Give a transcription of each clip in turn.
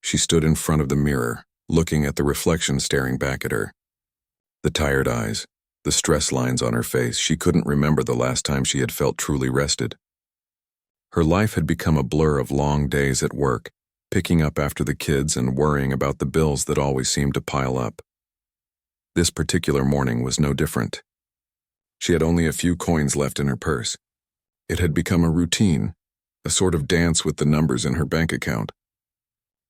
She stood in front of the mirror, looking at the reflection staring back at her. The tired eyes, the stress lines on her face, she couldn't remember the last time she had felt truly rested. Her life had become a blur of long days at work, picking up after the kids and worrying about the bills that always seemed to pile up. This particular morning was no different. She had only a few coins left in her purse. It had become a routine, a sort of dance with the numbers in her bank account.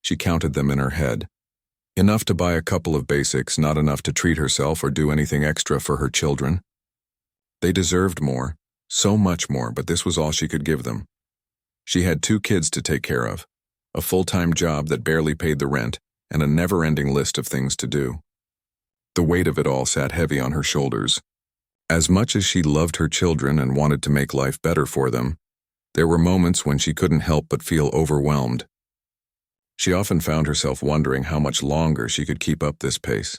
She counted them in her head. Enough to buy a couple of basics, not enough to treat herself or do anything extra for her children. They deserved more, so much more, but this was all she could give them. She had 2 kids to take care of, a full-time job that barely paid the rent, and a never-ending list of things to do. The weight of it all sat heavy on her shoulders. As much as she loved her children and wanted to make life better for them, there were moments when she couldn't help but feel overwhelmed. She often found herself wondering how much longer she could keep up this pace.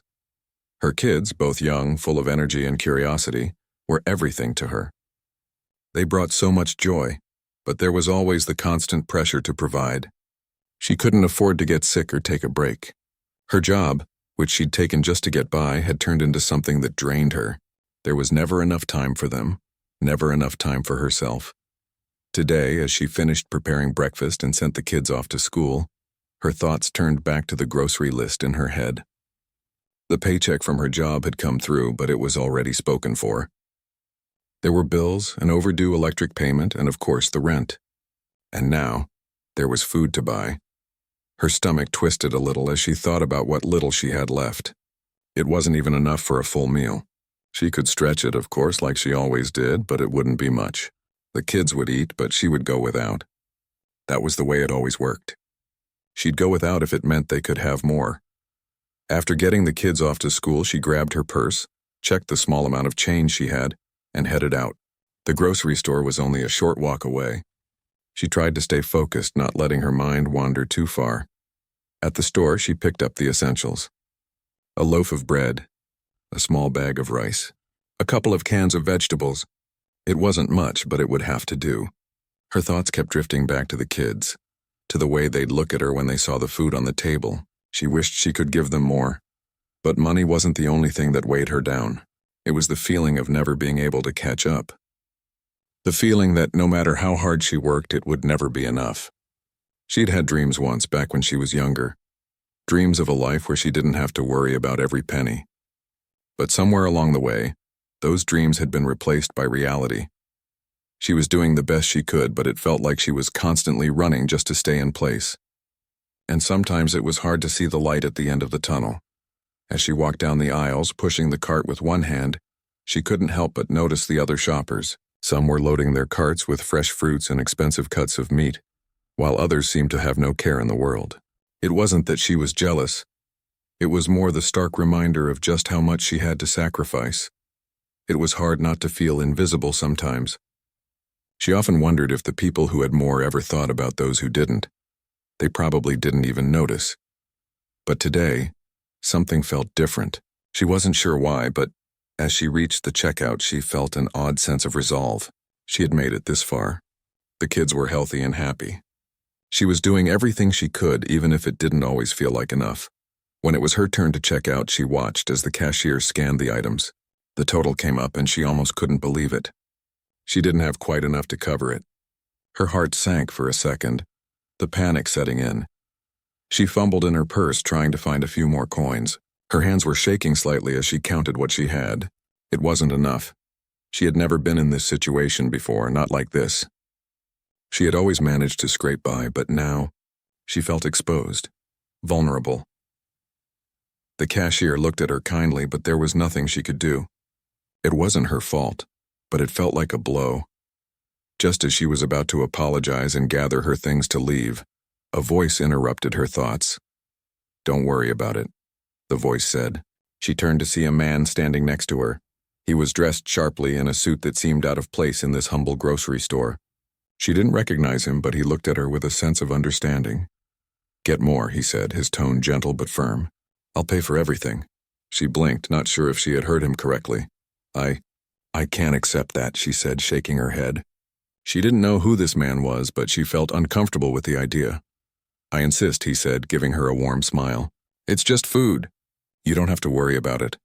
Her kids, both young, full of energy and curiosity, were everything to her. They brought so much joy, but there was always the constant pressure to provide. She couldn't afford to get sick or take a break. Her job, which she'd taken just to get by, had turned into something that drained her. There was never enough time for them, never enough time for herself. Today, as she finished preparing breakfast and sent the kids off to school, her thoughts turned back to the grocery list in her head. The paycheck from her job had come through, but it was already spoken for. There were bills, an overdue electric payment, and of course the rent. And now, there was food to buy. Her stomach twisted a little as she thought about what little she had left. It wasn't even enough for a full meal. She could stretch it, of course, like she always did, but it wouldn't be much. The kids would eat, but she would go without. That was the way it always worked. She'd go without if it meant they could have more. After getting the kids off to school, she grabbed her purse, checked the small amount of change she had, and headed out. The grocery store was only a short walk away. She tried to stay focused, not letting her mind wander too far. At the store, she picked up the essentials. A loaf of bread, a small bag of rice, a couple of cans of vegetables. It wasn't much, but it would have to do. Her thoughts kept drifting back to the kids, to the way they'd look at her when they saw the food on the table. She wished she could give them more. But money wasn't the only thing that weighed her down. It was the feeling of never being able to catch up. The feeling that no matter how hard she worked, it would never be enough. She'd had dreams once, back when she was younger. Dreams of a life where she didn't have to worry about every penny. But somewhere along the way, those dreams had been replaced by reality. She was doing the best she could, but it felt like she was constantly running just to stay in place. And sometimes it was hard to see the light at the end of the tunnel. As she walked down the aisles, pushing the cart with one hand, she couldn't help but notice the other shoppers. Some were loading their carts with fresh fruits and expensive cuts of meat, while others seemed to have no care in the world. It wasn't that she was jealous. It was more the stark reminder of just how much she had to sacrifice. It was hard not to feel invisible sometimes. She often wondered if the people who had more ever thought about those who didn't. They probably didn't even notice. But today, something felt different. She wasn't sure why, but as she reached the checkout, she felt an odd sense of resolve. She had made it this far. The kids were healthy and happy. She was doing everything she could, even if it didn't always feel like enough. When it was her turn to check out, she watched as the cashier scanned the items. The total came up and she almost couldn't believe it. She didn't have quite enough to cover it. Her heart sank for a second, the panic setting in. She fumbled in her purse, trying to find a few more coins. Her hands were shaking slightly as she counted what she had. It wasn't enough. She had never been in this situation before, not like this. She had always managed to scrape by, but now she felt exposed, vulnerable. The cashier looked at her kindly, but there was nothing she could do. It wasn't her fault, but it felt like a blow. Just as she was about to apologize and gather her things to leave, a voice interrupted her thoughts. "Don't worry about it," the voice said. She turned to see a man standing next to her. He was dressed sharply in a suit that seemed out of place in this humble grocery store. She didn't recognize him, but he looked at her with a sense of understanding. "Get more," he said, his tone gentle but firm. "I'll pay for everything." She blinked, not sure if she had heard him correctly. I can't accept that," she said, shaking her head. She didn't know who this man was, but she felt uncomfortable with the idea. I insist, he said, giving her a warm smile. It's just food. You don't have to worry about it.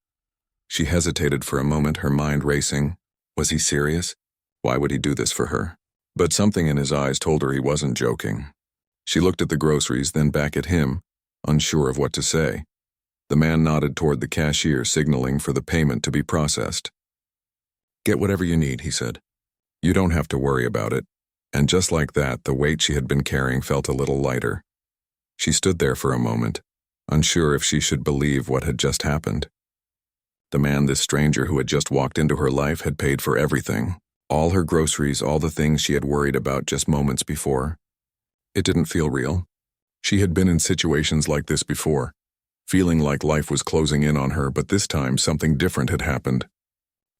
She hesitated for a moment, her mind racing. Was he serious? Why would he do this for her? But something in his eyes told her he wasn't joking. She looked at the groceries, then back at him, unsure of what to say. The man nodded toward the cashier, signaling for the payment to be processed. Get whatever you need, he said. You don't have to worry about it. And just like that, the weight she had been carrying felt a little lighter. She stood there for a moment, unsure if she should believe what had just happened. The man, this stranger who had just walked into her life, had paid for everything. All her groceries, all the things she had worried about just moments before. It didn't feel real. She had been in situations like this before, feeling like life was closing in on her, but this time something different had happened.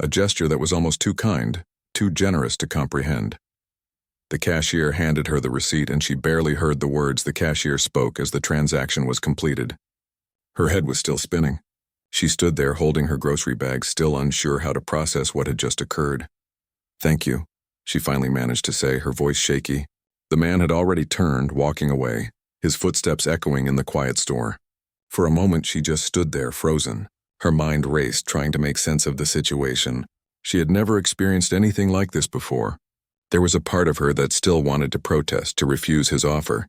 A gesture that was almost too kind, too generous to comprehend. The cashier handed her the receipt, and she barely heard the words the cashier spoke as the transaction was completed. Her head was still spinning. She stood there holding her grocery bag, still unsure how to process what had just occurred. Thank you, she finally managed to say, her voice shaky. The man had already turned, walking away, his footsteps echoing in the quiet store. For a moment she just stood there, frozen. Her mind raced, trying to make sense of the situation. She had never experienced anything like this before. There was a part of her that still wanted to protest, to refuse his offer.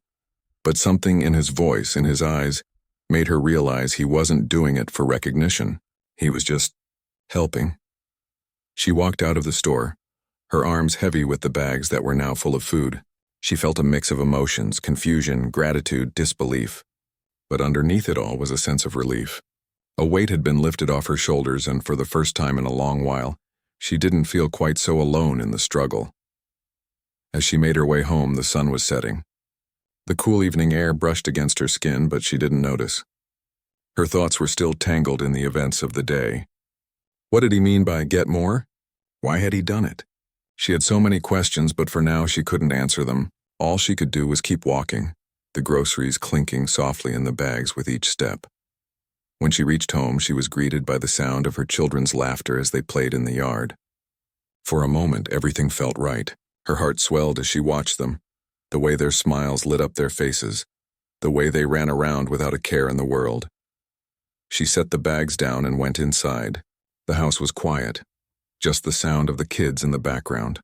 But something in his voice, in his eyes, made her realize he wasn't doing it for recognition. He was just helping. She walked out of the store, her arms heavy with the bags that were now full of food. She felt a mix of emotions, confusion, gratitude, disbelief. But underneath it all was a sense of relief. A weight had been lifted off her shoulders, and for the first time in a long while, she didn't feel quite so alone in the struggle. As she made her way home, the sun was setting. The cool evening air brushed against her skin, but she didn't notice. Her thoughts were still tangled in the events of the day. What did he mean by get more? Why had he done it? She had so many questions, but for now she couldn't answer them. All she could do was keep walking, the groceries clinking softly in the bags with each step. When she reached home, she was greeted by the sound of her children's laughter as they played in the yard. For a moment, everything felt right. Her heart swelled as she watched them, the way their smiles lit up their faces, the way they ran around without a care in the world. She set the bags down and went inside. The house was quiet, just the sound of the kids in the background.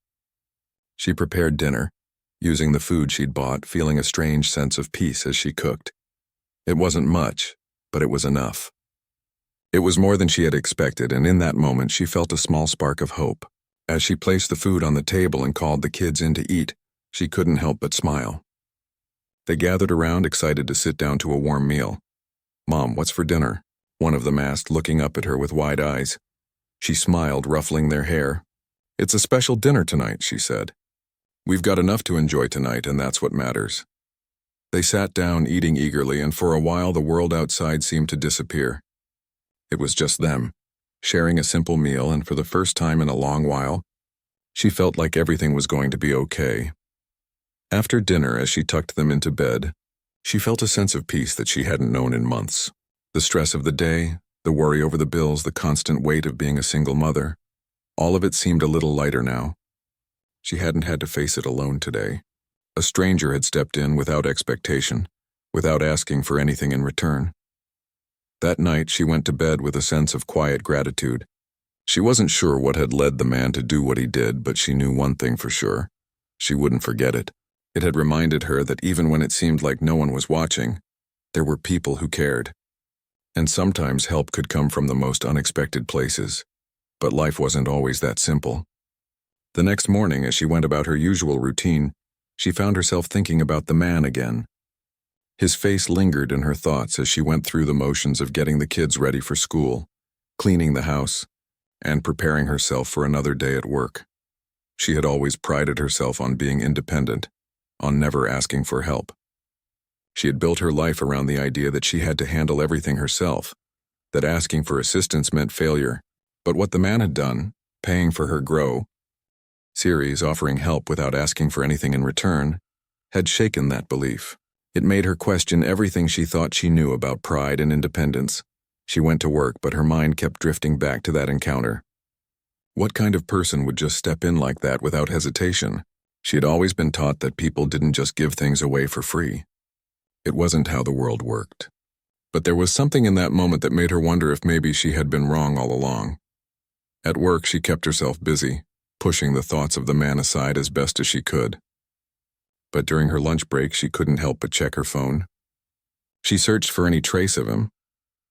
She prepared dinner, using the food she'd bought, feeling a strange sense of peace as she cooked. It wasn't much, but it was enough. It was more than she had expected, and in that moment she felt a small spark of hope. As she placed the food on the table and called the kids in to eat, she couldn't help but smile. They gathered around, excited to sit down to a warm meal. "Mom, what's for dinner?" one of them asked, looking up at her with wide eyes. She smiled, ruffling their hair. "It's a special dinner tonight," she said. "We've got enough to enjoy tonight, and that's what matters." They sat down, eating eagerly, and for a while the world outside seemed to disappear. It was just them, sharing a simple meal, and for the first time in a long while, she felt like everything was going to be okay. After dinner, as she tucked them into bed, she felt a sense of peace that she hadn't known in months. The stress of the day, the worry over the bills, the constant weight of being a single mother, all of it seemed a little lighter now. She hadn't had to face it alone today. A stranger had stepped in without expectation, without asking for anything in return. That night, she went to bed with a sense of quiet gratitude. She wasn't sure what had led the man to do what he did, but she knew one thing for sure. She wouldn't forget it. It had reminded her that even when it seemed like no one was watching, there were people who cared. And sometimes help could come from the most unexpected places. But life wasn't always that simple. The next morning, as she went about her usual routine, she found herself thinking about the man again. His face lingered in her thoughts as she went through the motions of getting the kids ready for school, cleaning the house, and preparing herself for another day at work. She had always prided herself on being independent, on never asking for help. She had built her life around the idea that she had to handle everything herself, that asking for assistance meant failure. But what the man had done, paying for her grow series, offering help without asking for anything in return, had shaken that belief. It made her question everything she thought she knew about pride and independence. She went to work, but her mind kept drifting back to that encounter. What kind of person would just step in like that without hesitation? She had always been taught that people didn't just give things away for free. It wasn't how the world worked. But there was something in that moment that made her wonder if maybe she had been wrong all along. At work, she kept herself busy, pushing the thoughts of the man aside as best as she could. But during her lunch break, she couldn't help but check her phone. She searched for any trace of him,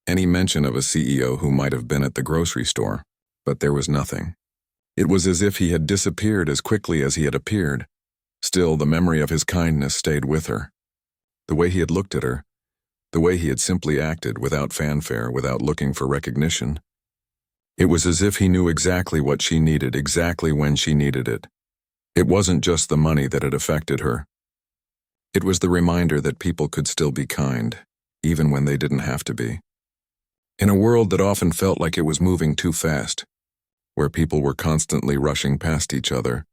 any mention of a CEO who might have been at the grocery store, but there was nothing. It was as if he had disappeared as quickly as he had appeared. Still, the memory of his kindness stayed with her. The way he had looked at her, the way he had simply acted without fanfare, without looking for recognition. It was as if he knew exactly what she needed, exactly when she needed it. It wasn't just the money that had affected her. It was the reminder that people could still be kind, even when they didn't have to be. In a world that often felt like it was moving too fast, where people were constantly rushing past each other,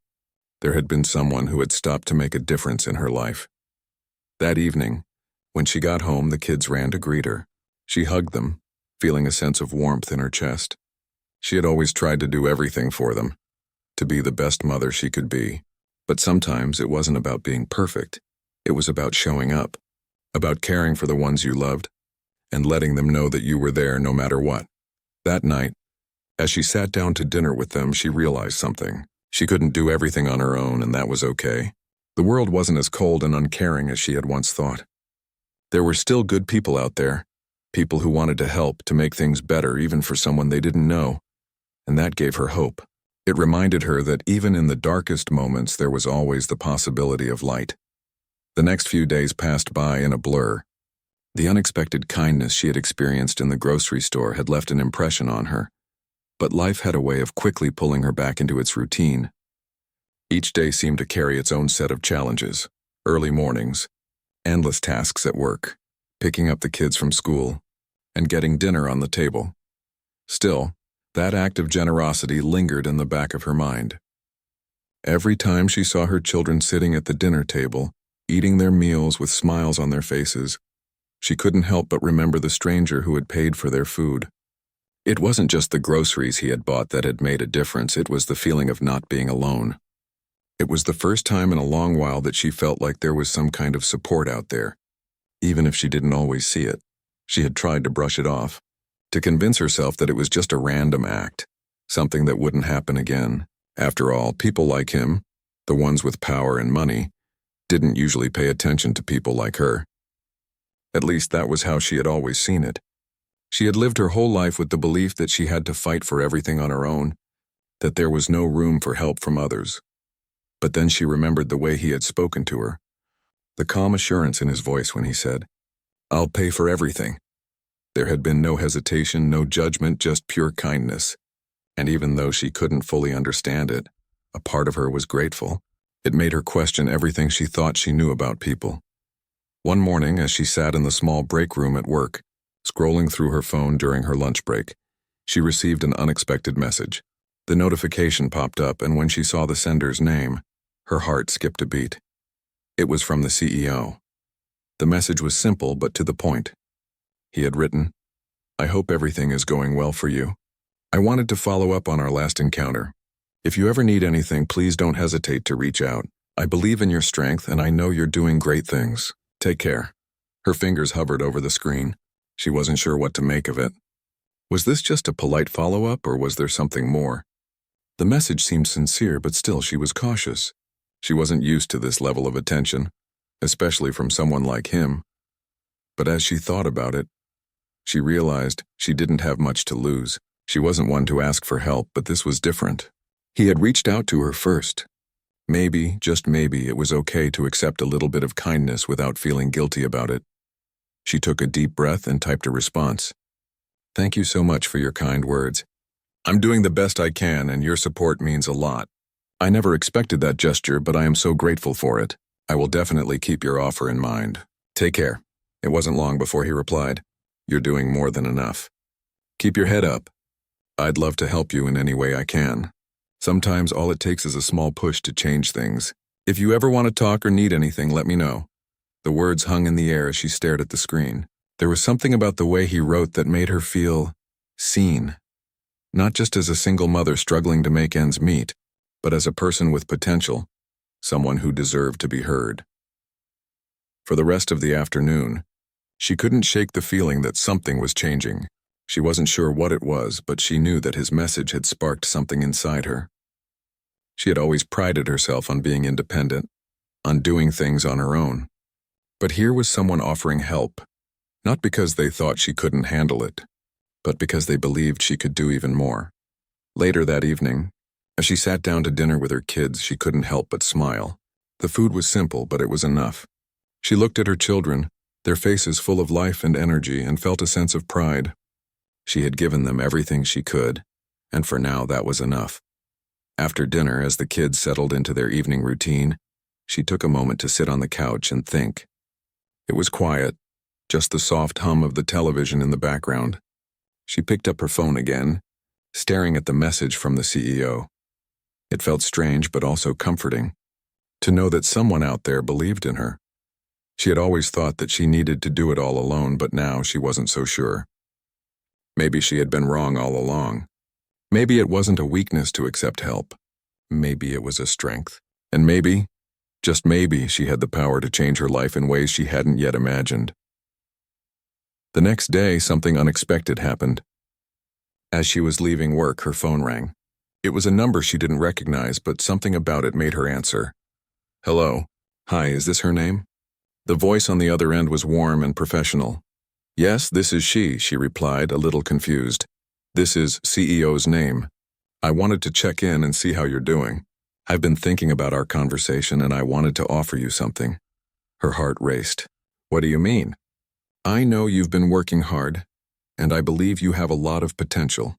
there had been someone who had stopped to make a difference in her life. That evening, when she got home, the kids ran to greet her. She hugged them, feeling a sense of warmth in her chest. She had always tried to do everything for them, to be the best mother she could be. But sometimes it wasn't about being perfect. It was about showing up, about caring for the ones you loved, and letting them know that you were there no matter what. That night, as she sat down to dinner with them, she realized something. She couldn't do everything on her own, and that was okay. The world wasn't as cold and uncaring as she had once thought. There were still good people out there, people who wanted to help, to make things better, even for someone they didn't know. And that gave her hope. It reminded her that even in the darkest moments, there was always the possibility of light. The next few days passed by in a blur. The unexpected kindness she had experienced in the grocery store had left an impression on her, but life had a way of quickly pulling her back into its routine. Each day seemed to carry its own set of challenges: early mornings, endless tasks at work, picking up the kids from school, and getting dinner on the table. Still, that act of generosity lingered in the back of her mind. Every time she saw her children sitting at the dinner table, eating their meals with smiles on their faces, she couldn't help but remember the stranger who had paid for their food. It wasn't just the groceries he had bought that had made a difference, it was the feeling of not being alone. It was the first time in a long while that she felt like there was some kind of support out there, even if she didn't always see it. She had tried to brush it off, to convince herself that it was just a random act, something that wouldn't happen again. After all, people like him, the ones with power and money, didn't usually pay attention to people like her. At least that was how she had always seen it. She had lived her whole life with the belief that she had to fight for everything on her own, that there was no room for help from others. But then she remembered the way he had spoken to her, the calm assurance in his voice when he said, "I'll pay for everything." There had been no hesitation, no judgment, just pure kindness. And even though she couldn't fully understand it, a part of her was grateful. It made her question everything she thought she knew about people. One morning, as she sat in the small break room at work, scrolling through her phone during her lunch break, she received an unexpected message. The notification popped up, and when she saw the sender's name, her heart skipped a beat. It was from the CEO. The message was simple but to the point. He had written, "I hope everything is going well for you. I wanted to follow up on our last encounter. If you ever need anything, please don't hesitate to reach out. I believe in your strength, and I know you're doing great things. Take care." Her fingers hovered over the screen. She wasn't sure what to make of it. Was this just a polite follow-up, or was there something more? The message seemed sincere, but still she was cautious. She wasn't used to this level of attention, especially from someone like him. But as she thought about it, she realized she didn't have much to lose. She wasn't one to ask for help, but this was different. He had reached out to her first. Maybe, just maybe, it was okay to accept a little bit of kindness without feeling guilty about it. She took a deep breath and typed a response. "Thank you so much for your kind words. I'm doing the best I can, and your support means a lot. I never expected that gesture, but I am so grateful for it. I will definitely keep your offer in mind. Take care." It wasn't long before he replied, "You're doing more than enough. Keep your head up. I'd love to help you in any way I can. Sometimes all it takes is a small push to change things. If you ever want to talk or need anything, let me know." The words hung in the air as she stared at the screen. There was something about the way he wrote that made her feel seen. Not just as a single mother struggling to make ends meet, but as a person with potential, someone who deserved to be heard. For the rest of the afternoon, she couldn't shake the feeling that something was changing. She wasn't sure what it was, but she knew that his message had sparked something inside her. She had always prided herself on being independent, on doing things on her own. But here was someone offering help, not because they thought she couldn't handle it, but because they believed she could do even more. Later that evening, as she sat down to dinner with her kids, she couldn't help but smile. The food was simple, but it was enough. She looked at her children, their faces full of life and energy, and felt a sense of pride. She had given them everything she could, and for now that was enough. After dinner, as the kids settled into their evening routine, she took a moment to sit on the couch and think. It was quiet, just the soft hum of the television in the background. She picked up her phone again, staring at the message from the CEO. It felt strange but also comforting, to know that someone out there believed in her. She had always thought that she needed to do it all alone, but now she wasn't so sure. Maybe she had been wrong all along. Maybe it wasn't a weakness to accept help. Maybe it was a strength. And maybe, just maybe, she had the power to change her life in ways she hadn't yet imagined. The next day, something unexpected happened. As she was leaving work, her phone rang. It was a number she didn't recognize, but something about it made her answer. Hello. Hi, is this her name? The voice on the other end was warm and professional. Yes, this is she replied, a little confused. This is CEO's name. I wanted to check in and see how you're doing. I've been thinking about our conversation and I wanted to offer you something. Her heart raced. What do you mean? I know you've been working hard, and I believe you have a lot of potential.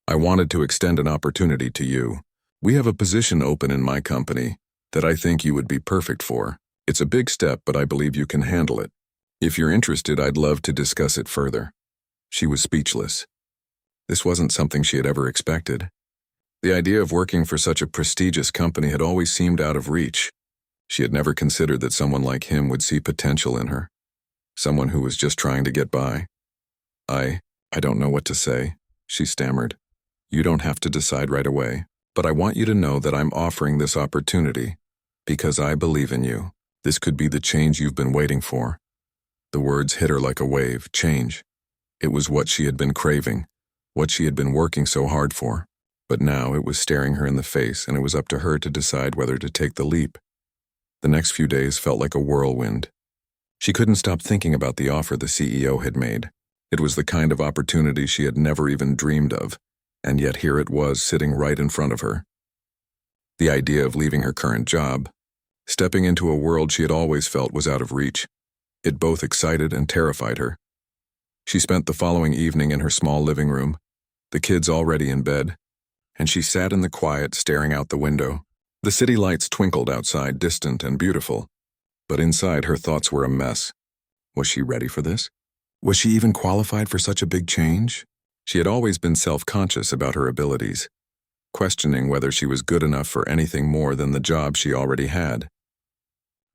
I wanted to extend an opportunity to you. We have a position open in my company that I think you would be perfect for. It's a big step, but I believe you can handle it. If you're interested, I'd love to discuss it further. She was speechless. This wasn't something she had ever expected. The idea of working for such a prestigious company had always seemed out of reach. She had never considered that someone like him would see potential in her. Someone who was just trying to get by. I don't know what to say, she stammered. You don't have to decide right away, but I want you to know that I'm offering this opportunity because I believe in you. This could be the change you've been waiting for. The words hit her like a wave. Change. It was what she had been craving, what she had been working so hard for. But now it was staring her in the face, and it was up to her to decide whether to take the leap. The next few days felt like a whirlwind. She couldn't stop thinking about the offer the CEO had made. It was the kind of opportunity she had never even dreamed of, and yet here it was sitting right in front of her. The idea of leaving her current job, stepping into a world she had always felt was out of reach, it both excited and terrified her. She spent the following evening in her small living room, the kids already in bed, and she sat in the quiet staring out the window. The city lights twinkled outside, distant and beautiful, but inside her thoughts were a mess. Was she ready for this? Was she even qualified for such a big change? She had always been self-conscious about her abilities, questioning whether she was good enough for anything more than the job she already had.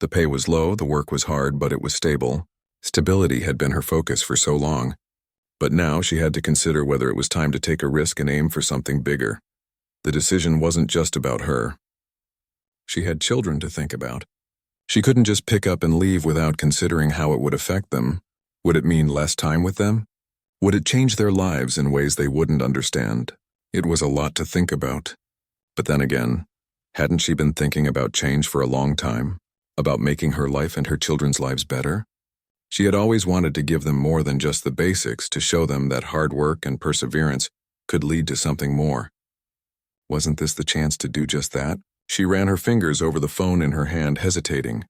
The pay was low, the work was hard, but it was stable. Stability had been her focus for so long. But now she had to consider whether it was time to take a risk and aim for something bigger. The decision wasn't just about her. She had children to think about. She couldn't just pick up and leave without considering how it would affect them. Would it mean less time with them? Would it change their lives in ways they wouldn't understand? It was a lot to think about. But then again, hadn't she been thinking about change for a long time? About making her life and her children's lives better? She had always wanted to give them more than just the basics, to show them that hard work and perseverance could lead to something more. Wasn't this the chance to do just that? She ran her fingers over the phone in her hand, hesitating.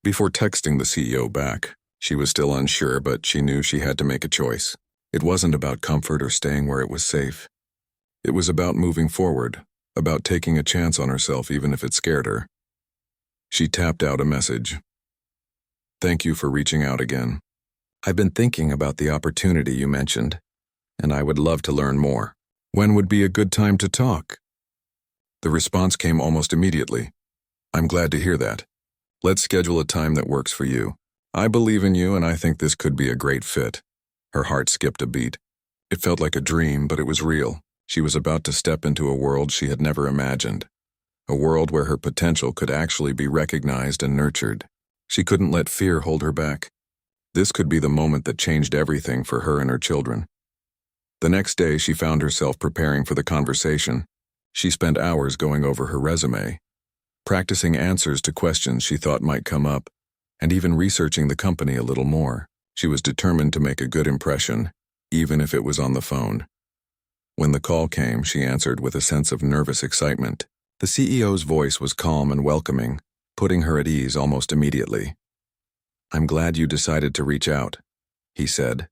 Before texting the CEO back, she was still unsure, but she knew she had to make a choice. It wasn't about comfort or staying where it was safe. It was about moving forward, about taking a chance on herself even if it scared her. She tapped out a message. Thank you for reaching out again. I've been thinking about the opportunity you mentioned, and I would love to learn more. When would be a good time to talk? The response came almost immediately. I'm glad to hear that. Let's schedule a time that works for you. I believe in you and I think this could be a great fit. Her heart skipped a beat. It felt like a dream, but it was real. She was about to step into a world she had never imagined. A world where her potential could actually be recognized and nurtured. She couldn't let fear hold her back. This could be the moment that changed everything for her and her children. The next day, she found herself preparing for the conversation. She spent hours going over her resume, practicing answers to questions she thought might come up, and even researching the company a little more. She was determined to make a good impression, even if it was on the phone. When the call came, she answered with a sense of nervous excitement. The CEO's voice was calm and welcoming, putting her at ease almost immediately. "I'm glad you decided to reach out," he said,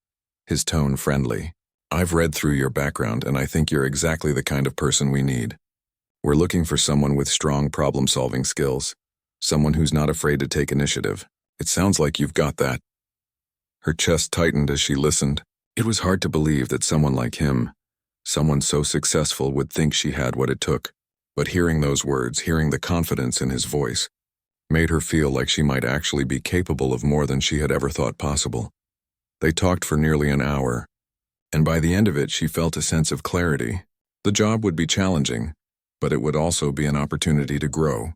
his tone friendly. "I've read through your background and I think you're exactly the kind of person we need. We're looking for someone with strong problem-solving skills, someone who's not afraid to take initiative. It sounds like you've got that." Her chest tightened as she listened. It was hard to believe that someone like him, someone so successful, would think she had what it took. But hearing those words, hearing the confidence in his voice, made her feel like she might actually be capable of more than she had ever thought possible. They talked for nearly an hour, and by the end of it she felt a sense of clarity. The job would be challenging, but it would also be an opportunity to grow.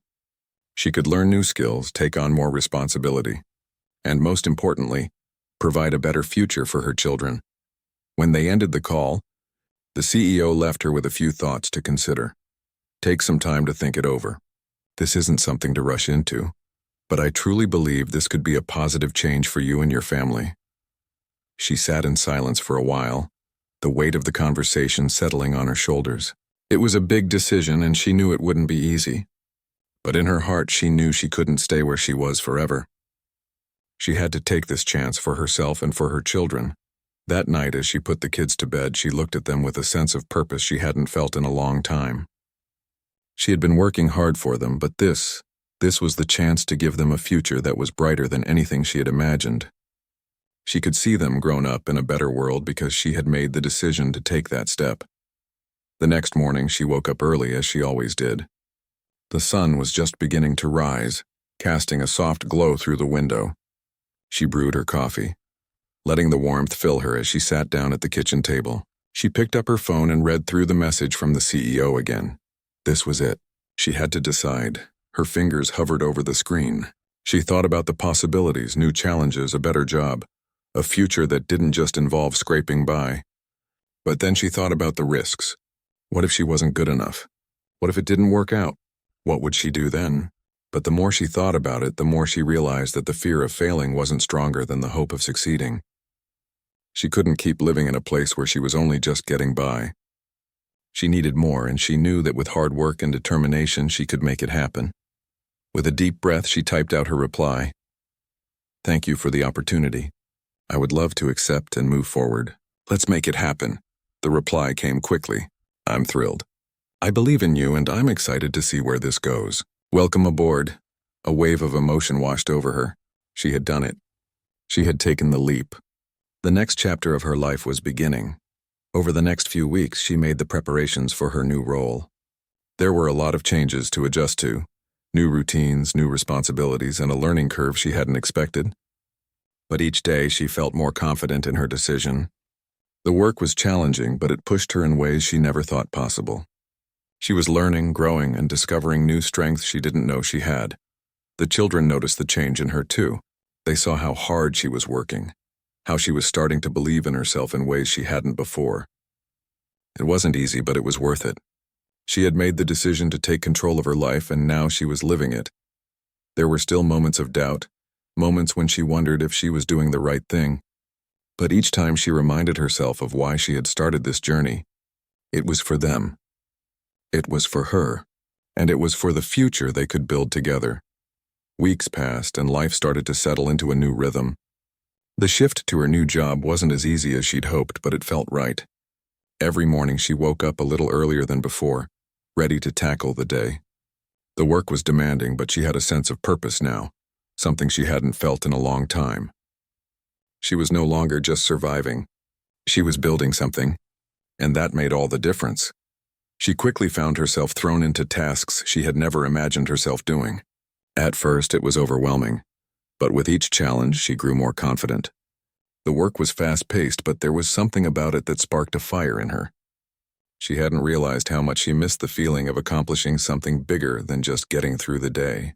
She could learn new skills, take on more responsibility, and most importantly, provide a better future for her children. When they ended the call, the CEO left her with a few thoughts to consider. "Take some time to think it over. This isn't something to rush into, but I truly believe this could be a positive change for you and your family." She sat in silence for a while, the weight of the conversation settling on her shoulders. It was a big decision and she knew it wouldn't be easy. But in her heart she knew she couldn't stay where she was forever. She had to take this chance for herself and for her children. That night, as she put the kids to bed, she looked at them with a sense of purpose she hadn't felt in a long time. She had been working hard for them, but this was the chance to give them a future that was brighter than anything she had imagined. She could see them grown up in a better world because she had made the decision to take that step. The next morning, she woke up early as she always did. The sun was just beginning to rise, casting a soft glow through the window. She brewed her coffee, letting the warmth fill her as she sat down at the kitchen table. She picked up her phone and read through the message from the CEO again. This was it. She had to decide. Her fingers hovered over the screen. She thought about the possibilities, new challenges, a better job, a future that didn't just involve scraping by. But then she thought about the risks. What if she wasn't good enough? What if it didn't work out? What would she do then? But the more she thought about it, the more she realized that the fear of failing wasn't stronger than the hope of succeeding. She couldn't keep living in a place where she was only just getting by. She needed more, and she knew that with hard work and determination she could make it happen. With a deep breath, she typed out her reply. "Thank you for the opportunity. I would love to accept and move forward. Let's make it happen." The reply came quickly. "I'm thrilled. I believe in you and I'm excited to see where this goes. Welcome aboard." A wave of emotion washed over her. She had done it. She had taken the leap. The next chapter of her life was beginning. Over the next few weeks, she made the preparations for her new role. There were a lot of changes to adjust to, new routines, new responsibilities, and a learning curve she hadn't expected. But each day she felt more confident in her decision. The work was challenging, but it pushed her in ways she never thought possible. She was learning, growing, and discovering new strengths she didn't know she had. The children noticed the change in her too. They saw how hard she was working, how she was starting to believe in herself in ways she hadn't before. It wasn't easy, but it was worth it. She had made the decision to take control of her life, and now she was living it. There were still moments of doubt, moments when she wondered if she was doing the right thing. But each time she reminded herself of why she had started this journey. It was for them. It was for her. And it was for the future they could build together. Weeks passed, and life started to settle into a new rhythm. The shift to her new job wasn't as easy as she'd hoped, but it felt right. Every morning she woke up a little earlier than before, ready to tackle the day. The work was demanding, but she had a sense of purpose now, something she hadn't felt in a long time. She was no longer just surviving. She was building something, and that made all the difference. She quickly found herself thrown into tasks she had never imagined herself doing. At first, it was overwhelming, but with each challenge, she grew more confident. The work was fast-paced, but there was something about it that sparked a fire in her. She hadn't realized how much she missed the feeling of accomplishing something bigger than just getting through the day.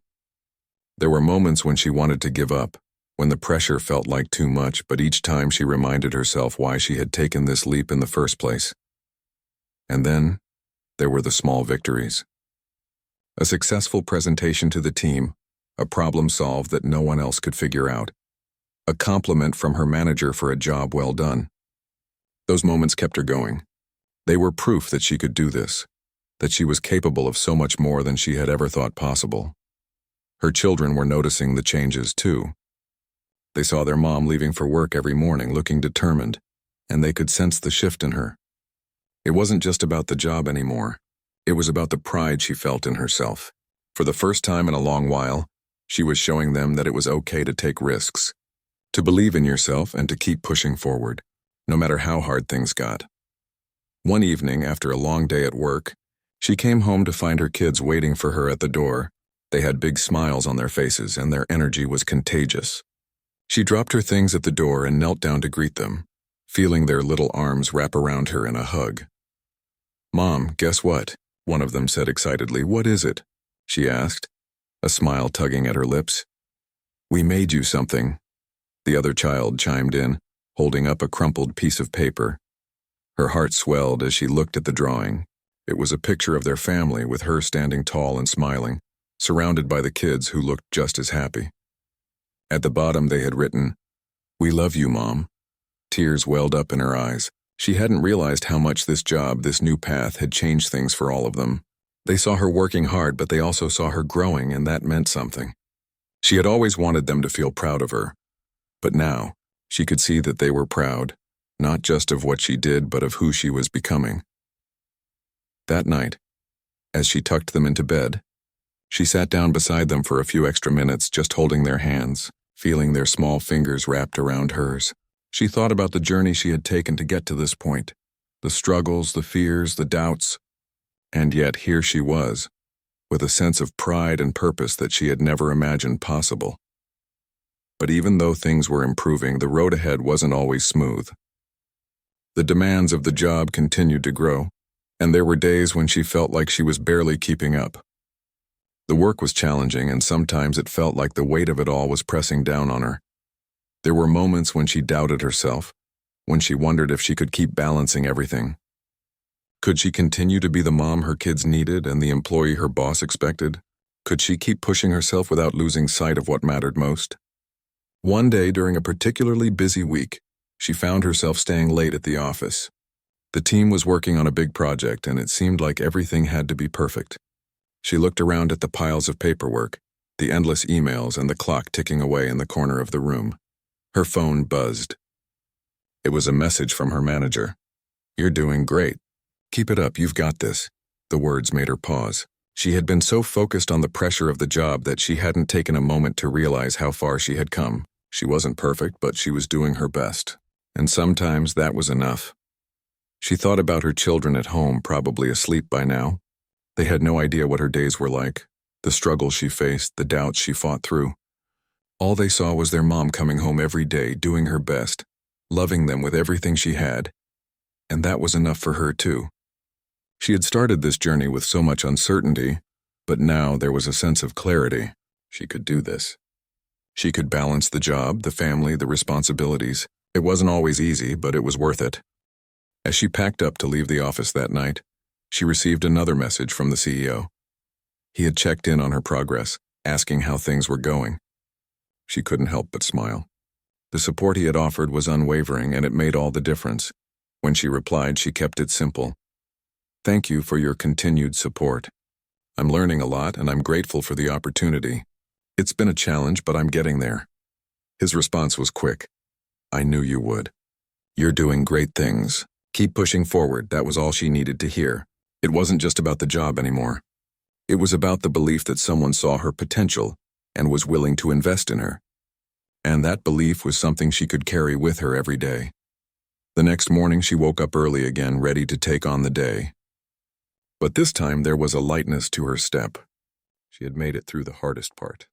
There were moments when she wanted to give up, when the pressure felt like too much, but each time she reminded herself why she had taken this leap in the first place. And then, there were the small victories. A successful presentation to the team, a problem solved that no one else could figure out, a compliment from her manager for a job well done. Those moments kept her going. They were proof that she could do this, that she was capable of so much more than she had ever thought possible. Her children were noticing the changes too. They saw their mom leaving for work every morning looking determined, and they could sense the shift in her. It wasn't just about the job anymore. It was about the pride she felt in herself. For the first time in a long while, she was showing them that it was okay to take risks, to believe in yourself and to keep pushing forward, no matter how hard things got. One evening, after a long day at work, she came home to find her kids waiting for her at the door. They had big smiles on their faces, and their energy was contagious. She dropped her things at the door and knelt down to greet them, feeling their little arms wrap around her in a hug. "Mom, guess what?" one of them said excitedly. "What is it?" she asked, a smile tugging at her lips. "We made you something," the other child chimed in, holding up a crumpled piece of paper. Her heart swelled as she looked at the drawing. It was a picture of their family with her standing tall and smiling, surrounded by the kids who looked just as happy. At the bottom they had written, "We love you, Mom." Tears welled up in her eyes. She hadn't realized how much this job, this new path, had changed things for all of them. They saw her working hard, but they also saw her growing, and that meant something. She had always wanted them to feel proud of her, but now she could see that they were proud, not just of what she did, but of who she was becoming. That night, as she tucked them into bed, she sat down beside them for a few extra minutes, just holding their hands, feeling their small fingers wrapped around hers. She thought about the journey she had taken to get to this point, the struggles, the fears, the doubts, and yet here she was, with a sense of pride and purpose that she had never imagined possible. But even though things were improving, the road ahead wasn't always smooth. The demands of the job continued to grow, and there were days when she felt like she was barely keeping up. The work was challenging, and sometimes it felt like the weight of it all was pressing down on her. There were moments when she doubted herself, when she wondered if she could keep balancing everything. Could she continue to be the mom her kids needed and the employee her boss expected? Could she keep pushing herself without losing sight of what mattered most? One day during a particularly busy week, she found herself staying late at the office. The team was working on a big project, and it seemed like everything had to be perfect. She looked around at the piles of paperwork, the endless emails, and the clock ticking away in the corner of the room. Her phone buzzed. It was a message from her manager. "You're doing great. Keep it up, you've got this." The words made her pause. She had been so focused on the pressure of the job that she hadn't taken a moment to realize how far she had come. She wasn't perfect, but she was doing her best. And sometimes that was enough. She thought about her children at home, probably asleep by now. They had no idea what her days were like, the struggles she faced, the doubts she fought through. All they saw was their mom coming home every day, doing her best, loving them with everything she had. And that was enough for her too. She had started this journey with so much uncertainty, but now there was a sense of clarity. She could do this. She could balance the job, the family, the responsibilities. It wasn't always easy, but it was worth it. As she packed up to leave the office that night, she received another message from the CEO. He had checked in on her progress, asking how things were going. She couldn't help but smile. The support he had offered was unwavering, and it made all the difference. When she replied, she kept it simple. "Thank you for your continued support. I'm learning a lot, and I'm grateful for the opportunity. It's been a challenge, but I'm getting there." His response was quick. "I knew you would. You're doing great things. Keep pushing forward." That was all she needed to hear. It wasn't just about the job anymore. It was about the belief that someone saw her potential and was willing to invest in her. And that belief was something she could carry with her every day. The next morning she woke up early again, ready to take on the day. But this time there was a lightness to her step. She had made it through the hardest part.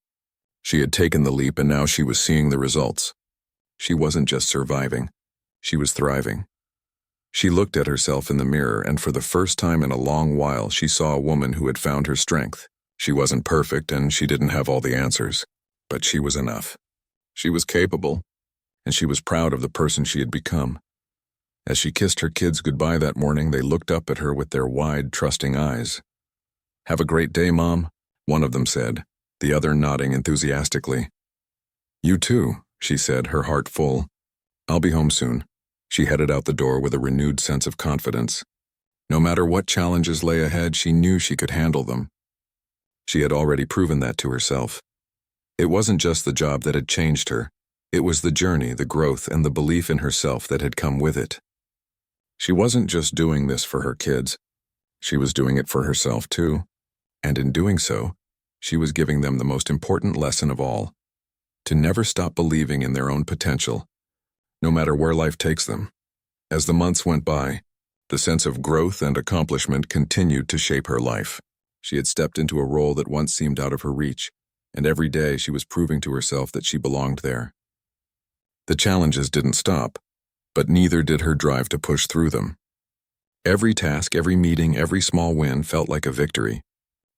She had taken the leap, and now she was seeing the results. She wasn't just surviving, she was thriving. She looked at herself in the mirror, and for the first time in a long while she saw a woman who had found her strength. She wasn't perfect, and she didn't have all the answers. But she was enough. She was capable, and she was proud of the person she had become. As she kissed her kids goodbye that morning, they looked up at her with their wide, trusting eyes. "Have a great day, Mom," one of them said, the other nodding enthusiastically. "You too," she said, her heart full. "I'll be home soon." She headed out the door with a renewed sense of confidence. No matter what challenges lay ahead, she knew she could handle them. She had already proven that to herself. It wasn't just the job that had changed her. It was the journey, the growth, and the belief in herself that had come with it. She wasn't just doing this for her kids. She was doing it for herself too. And in doing so, she was giving them the most important lesson of all: to never stop believing in their own potential, no matter where life takes them. As the months went by, the sense of growth and accomplishment continued to shape her life. She had stepped into a role that once seemed out of her reach, and every day she was proving to herself that she belonged there. The challenges didn't stop, but neither did her drive to push through them. Every task, every meeting, every small win felt like a victory.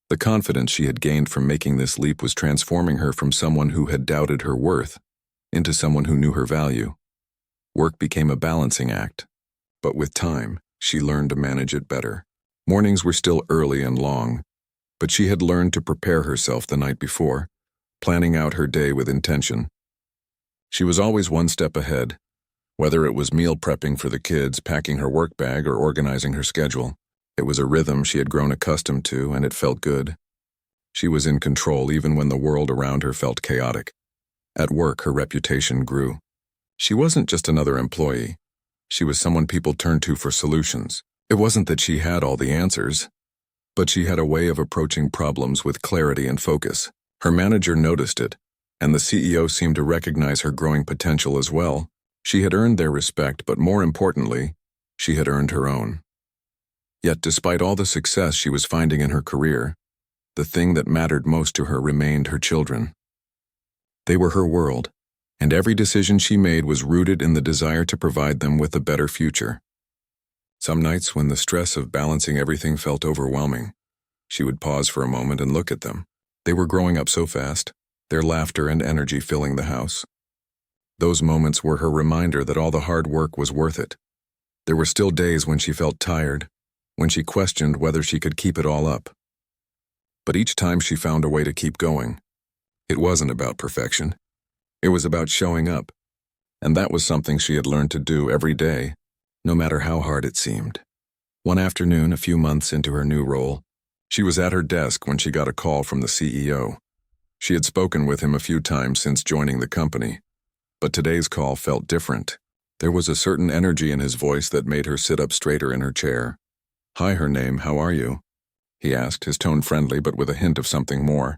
The confidence she had gained from making this leap was transforming her from someone who had doubted her worth into someone who knew her value. Work became a balancing act, but with time, she learned to manage it better. Mornings were still early and long, but she had learned to prepare herself the night before, planning out her day with intention. She was always one step ahead, whether it was meal prepping for the kids, packing her work bag, or organizing her schedule. It was a rhythm she had grown accustomed to, and it felt good. She was in control even when the world around her felt chaotic. At work, her reputation grew. She wasn't just another employee. She was someone people turned to for solutions. It wasn't that she had all the answers, but she had a way of approaching problems with clarity and focus. Her manager noticed it, and the CEO seemed to recognize her growing potential as well. She had earned their respect, but more importantly, she had earned her own. Yet despite all the success she was finding in her career, the thing that mattered most to her remained her children. They were her world, and every decision she made was rooted in the desire to provide them with a better future. Some nights, when the stress of balancing everything felt overwhelming, she would pause for a moment and look at them. They were growing up so fast, their laughter and energy filling the house. Those moments were her reminder that all the hard work was worth it. There were still days when she felt tired, when she questioned whether she could keep it all up. But each time she found a way to keep going. It wasn't about perfection. It was about showing up, and that was something she had learned to do every day, no matter how hard it seemed. One afternoon, a few months into her new role, she was at her desk when she got a call from the CEO. She had spoken with him a few times since joining the company, but today's call felt different. There was a certain energy in his voice that made her sit up straighter in her chair. "Hi, her name, how are you?" he asked, his tone friendly but with a hint of something more.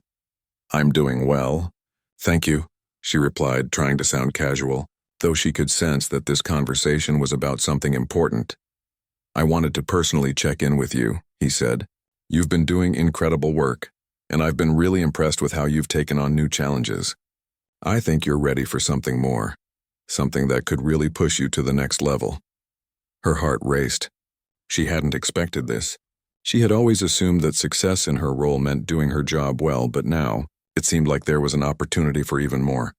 "I'm doing well. Thank you," she replied, trying to sound casual, though she could sense that this conversation was about something important. "I wanted to personally check in with you," he said. "You've been doing incredible work, and I've been really impressed with how you've taken on new challenges. I think you're ready for something more, something that could really push you to the next level." Her heart raced. She hadn't expected this. She had always assumed that success in her role meant doing her job well, but now, it seemed like there was an opportunity for even more.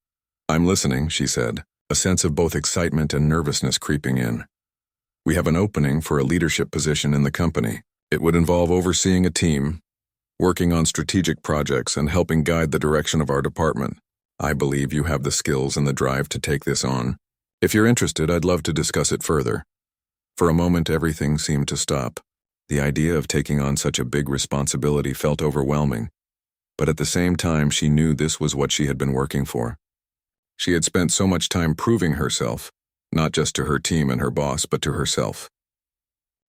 "I'm listening," she said, a sense of both excitement and nervousness creeping in. "We have an opening for a leadership position in the company. It would involve overseeing a team, working on strategic projects, and helping guide the direction of our department. I believe you have the skills and the drive to take this on. If you're interested, I'd love to discuss it further." For a moment, everything seemed to stop. The idea of taking on such a big responsibility felt overwhelming, but at the same time, she knew this was what she had been working for. She had spent so much time proving herself, not just to her team and her boss, but to herself.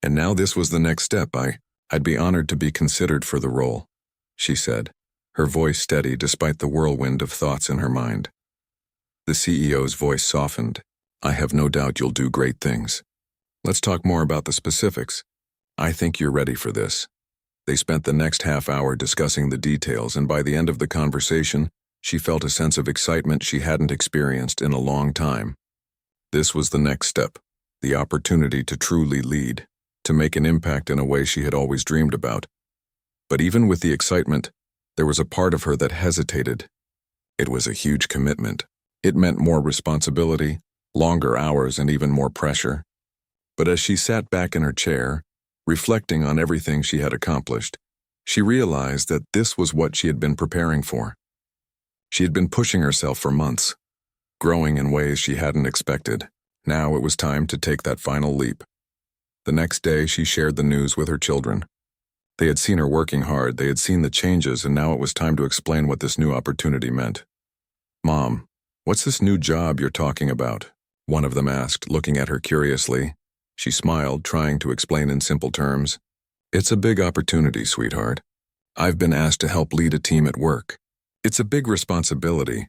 And now this was the next step. I'd be honored to be considered for the role, she said, her voice steady despite the whirlwind of thoughts in her mind. The CEO's voice softened. "I have no doubt you'll do great things. Let's talk more about the specifics. I think you're ready for this." They spent the next half hour discussing the details, and by the end of the conversation, she felt a sense of excitement she hadn't experienced in a long time. This was the next step, the opportunity to truly lead, to make an impact in a way she had always dreamed about. But even with the excitement, there was a part of her that hesitated. It was a huge commitment. It meant more responsibility, longer hours, and even more pressure. But as she sat back in her chair, reflecting on everything she had accomplished, she realized that this was what she had been preparing for. She had been pushing herself for months, growing in ways she hadn't expected. Now it was time to take that final leap. The next day, she shared the news with her children. They had seen her working hard, they had seen the changes, and now it was time to explain what this new opportunity meant. "Mom, what's this new job you're talking about?" one of them asked, looking at her curiously. She smiled, trying to explain in simple terms. "It's a big opportunity, sweetheart. I've been asked to help lead a team at work. It's a big responsibility,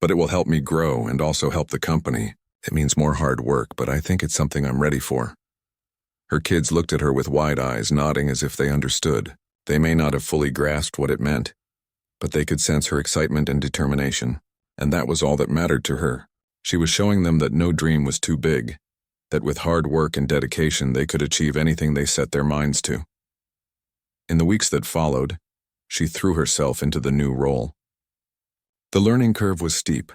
but it will help me grow and also help the company. It means more hard work, but I think it's something I'm ready for." Her kids looked at her with wide eyes, nodding as if they understood. They may not have fully grasped what it meant, but they could sense her excitement and determination, and that was all that mattered to her. She was showing them that no dream was too big, that with hard work and dedication they could achieve anything they set their minds to. In the weeks that followed, she threw herself into the new role. The learning curve was steep,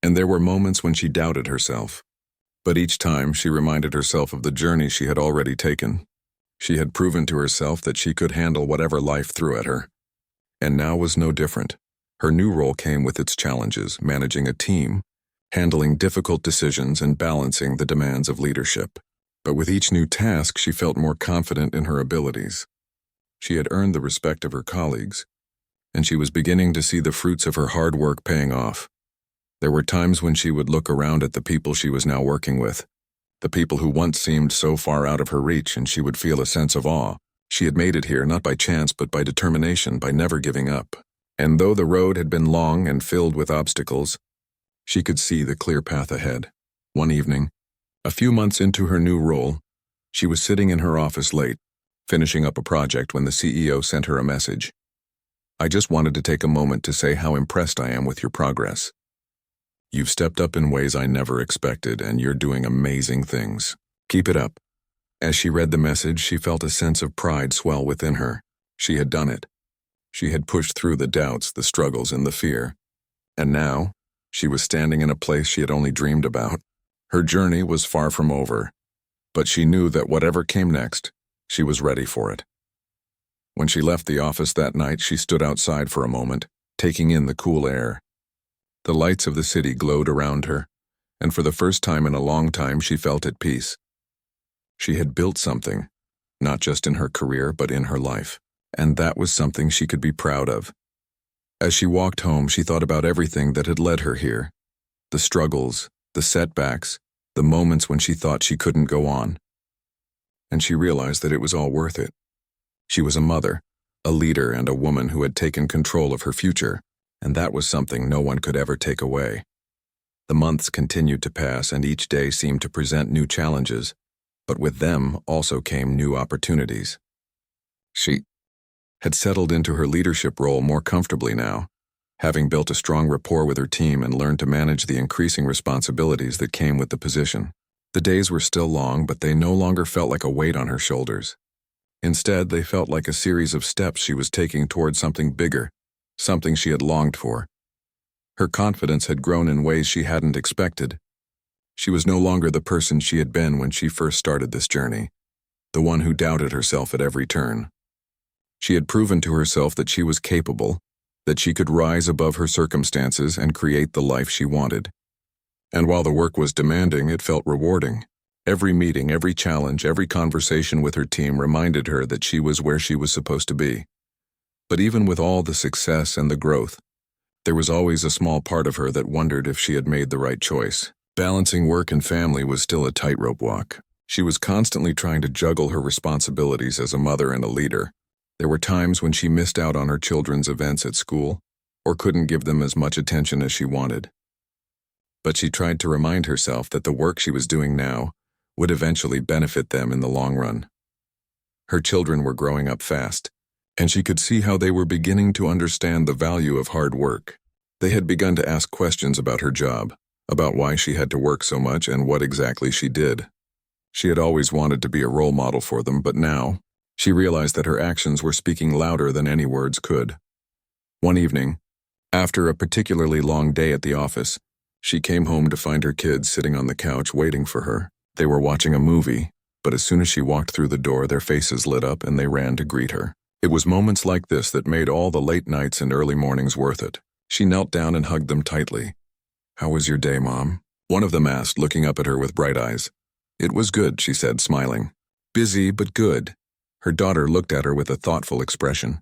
and there were moments when she doubted herself. But each time she reminded herself of the journey she had already taken. She had proven to herself that she could handle whatever life threw at her. And now was no different. Her new role came with its challenges, managing a team, handling difficult decisions, and balancing the demands of leadership. But with each new task, she felt more confident in her abilities. She had earned the respect of her colleagues, and she was beginning to see the fruits of her hard work paying off. There were times when she would look around at the people she was now working with, the people who once seemed so far out of her reach, and she would feel a sense of awe. She had made it here not by chance but by determination, by never giving up. And though the road had been long and filled with obstacles, she could see the clear path ahead. One evening, a few months into her new role, she was sitting in her office late, finishing up a project when the CEO sent her a message. "I just wanted to take a moment to say how impressed I am with your progress. You've stepped up in ways I never expected, and you're doing amazing things. Keep it up." As she read the message, she felt a sense of pride swell within her. She had done it. She had pushed through the doubts, the struggles, and the fear. And now, she was standing in a place she had only dreamed about. Her journey was far from over, but she knew that whatever came next, she was ready for it. When she left the office that night, she stood outside for a moment, taking in the cool air. The lights of the city glowed around her, and for the first time in a long time she felt at peace. She had built something, not just in her career but in her life, and that was something she could be proud of. As she walked home, she thought about everything that had led her here, the struggles, the setbacks, the moments when she thought she couldn't go on. And she realized that it was all worth it. She was a mother, a leader, and a woman who had taken control of her future, and that was something no one could ever take away. The months continued to pass, and each day seemed to present new challenges, but with them also came new opportunities. She had settled into her leadership role more comfortably now, having built a strong rapport with her team and learned to manage the increasing responsibilities that came with the position. The days were still long, but they no longer felt like a weight on her shoulders. Instead, they felt like a series of steps she was taking toward something bigger, something she had longed for. Her confidence had grown in ways she hadn't expected. She was no longer the person she had been when she first started this journey, the one who doubted herself at every turn. She had proven to herself that she was capable, that she could rise above her circumstances and create the life she wanted. And while the work was demanding, it felt rewarding. Every meeting, every challenge, every conversation with her team reminded her that she was where she was supposed to be. But even with all the success and the growth, there was always a small part of her that wondered if she had made the right choice. Balancing work and family was still a tightrope walk. She was constantly trying to juggle her responsibilities as a mother and a leader. There were times when she missed out on her children's events at school, or couldn't give them as much attention as she wanted. But she tried to remind herself that the work she was doing now would eventually benefit them in the long run. Her children were growing up fast, and she could see how they were beginning to understand the value of hard work. They had begun to ask questions about her job, about why she had to work so much and what exactly she did. She had always wanted to be a role model for them, but now, she realized that her actions were speaking louder than any words could. One evening, After a particularly long day at the office, she came home to find her kids sitting on the couch waiting for her. They were watching a movie, but as soon as she walked through the door, their faces lit up and they ran to greet her. It was moments like this that made all the late nights and early mornings worth it. She knelt down and hugged them tightly. "How was your day, Mom?" one of them asked, looking up at her with bright eyes. "It was good," she said, smiling. "Busy, but good." Her daughter looked at her with a thoughtful expression.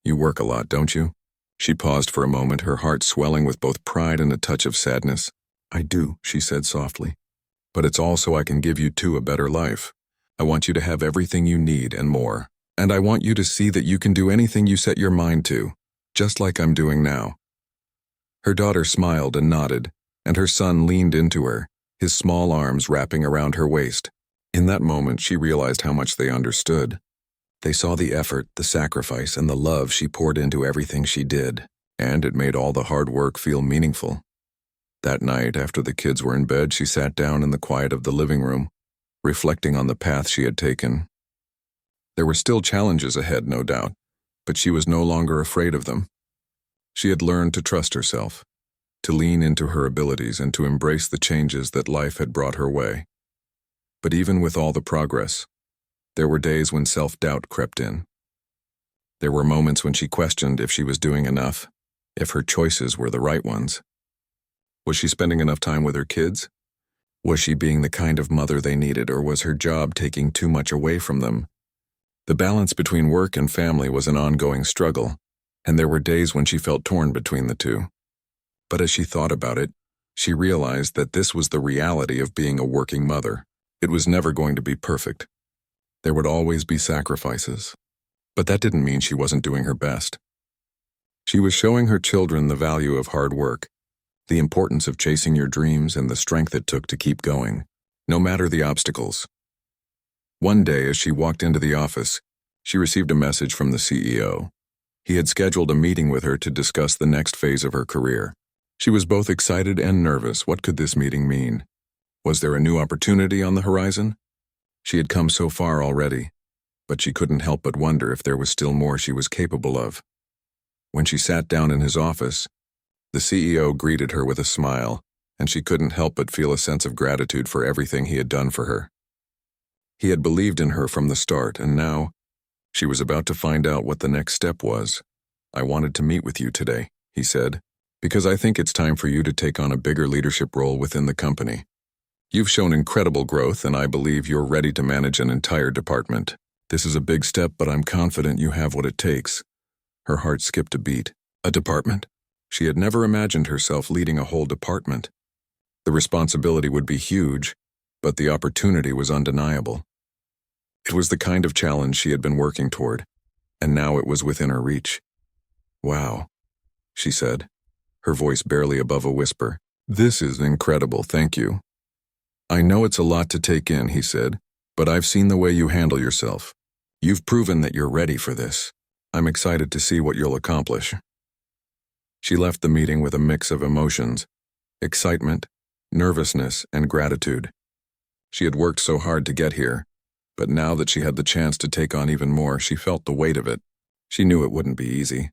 "You work a lot, don't you?" She paused for a moment, her heart swelling with both pride and a touch of sadness. "I do," she said softly. "But it's all so I can give you two a better life. I want you to have everything you need and more. And I want you to see that you can do anything you set your mind to, just like I'm doing now." Her daughter smiled and nodded, and her son leaned into her, his small arms wrapping around her waist. In that moment, she realized how much they understood. They saw the effort, the sacrifice, and the love she poured into everything she did, and it made all the hard work feel meaningful. That night, after the kids were in bed, she sat down in the quiet of the living room, reflecting on the path she had taken. There were still challenges ahead, no doubt, but she was no longer afraid of them. She had learned to trust herself, to lean into her abilities, and to embrace the changes that life had brought her way. But even with all the progress, there were days when self-doubt crept in. There were moments when she questioned if she was doing enough, if her choices were the right ones. Was she spending enough time with her kids? Was she being the kind of mother they needed, or was her job taking too much away from them? The balance between work and family was an ongoing struggle, and there were days when she felt torn between the two. But as she thought about it, she realized that this was the reality of being a working mother. It was never going to be perfect. There would always be sacrifices. But that didn't mean she wasn't doing her best. She was showing her children the value of hard work, the importance of chasing your dreams, and the strength it took to keep going, no matter the obstacles. One day, as she walked into the office, she received a message from the CEO. He had scheduled a meeting with her to discuss the next phase of her career. She was both excited and nervous. What could this meeting mean? Was there a new opportunity on the horizon? She had come so far already, but she couldn't help but wonder if there was still more she was capable of. When she sat down in his office, the CEO greeted her with a smile, and she couldn't help but feel a sense of gratitude for everything he had done for her. He had believed in her from the start, and now she was about to find out what the next step was. "I wanted to meet with you today," he said, "because I think it's time for you to take on a bigger leadership role within the company. You've shown incredible growth, and I believe you're ready to manage an entire department. This is a big step, but I'm confident you have what it takes." Her heart skipped a beat. A department? She had never imagined herself leading a whole department. The responsibility would be huge, but the opportunity was undeniable. It was the kind of challenge she had been working toward, and now it was within her reach. "Wow," she said, her voice barely above a whisper. "This is incredible, thank you." "I know it's a lot to take in," he said, "but I've seen the way you handle yourself. You've proven that you're ready for this. I'm excited to see what you'll accomplish." She left the meeting with a mix of emotions: excitement, nervousness, and gratitude. She had worked so hard to get here, but now that she had the chance to take on even more, she felt the weight of it. She knew it wouldn't be easy.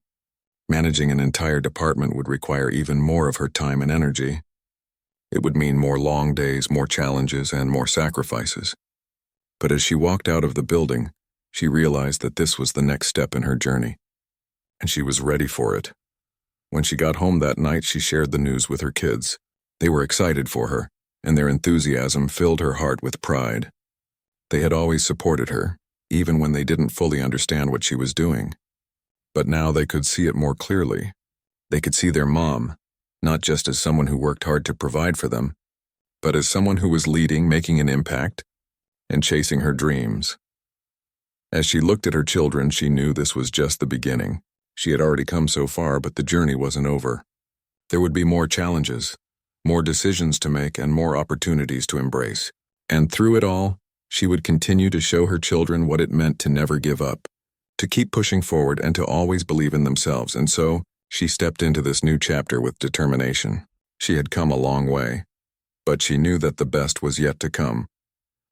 Managing an entire department would require even more of her time and energy. It would mean more long days, more challenges, and more sacrifices. But as she walked out of the building, she realized that this was the next step in her journey, and she was ready for it. When she got home that night, she shared the news with her kids. They were excited for her, and their enthusiasm filled her heart with pride. They had always supported her, even when they didn't fully understand what she was doing. But now they could see it more clearly. They could see their mom, not just as someone who worked hard to provide for them, but as someone who was leading, making an impact, and chasing her dreams. As she looked at her children, she knew this was just the beginning. She had already come so far, but the journey wasn't over. There would be more challenges, more decisions to make, and more opportunities to embrace. And through it all, she would continue to show her children what it meant to never give up, to keep pushing forward, and to always believe in themselves. And so, she stepped into this new chapter with determination. She had come a long way, but she knew that the best was yet to come.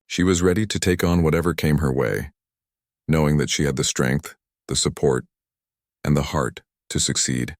She was ready to take on whatever came her way, knowing that she had the strength, the support, and the heart to succeed.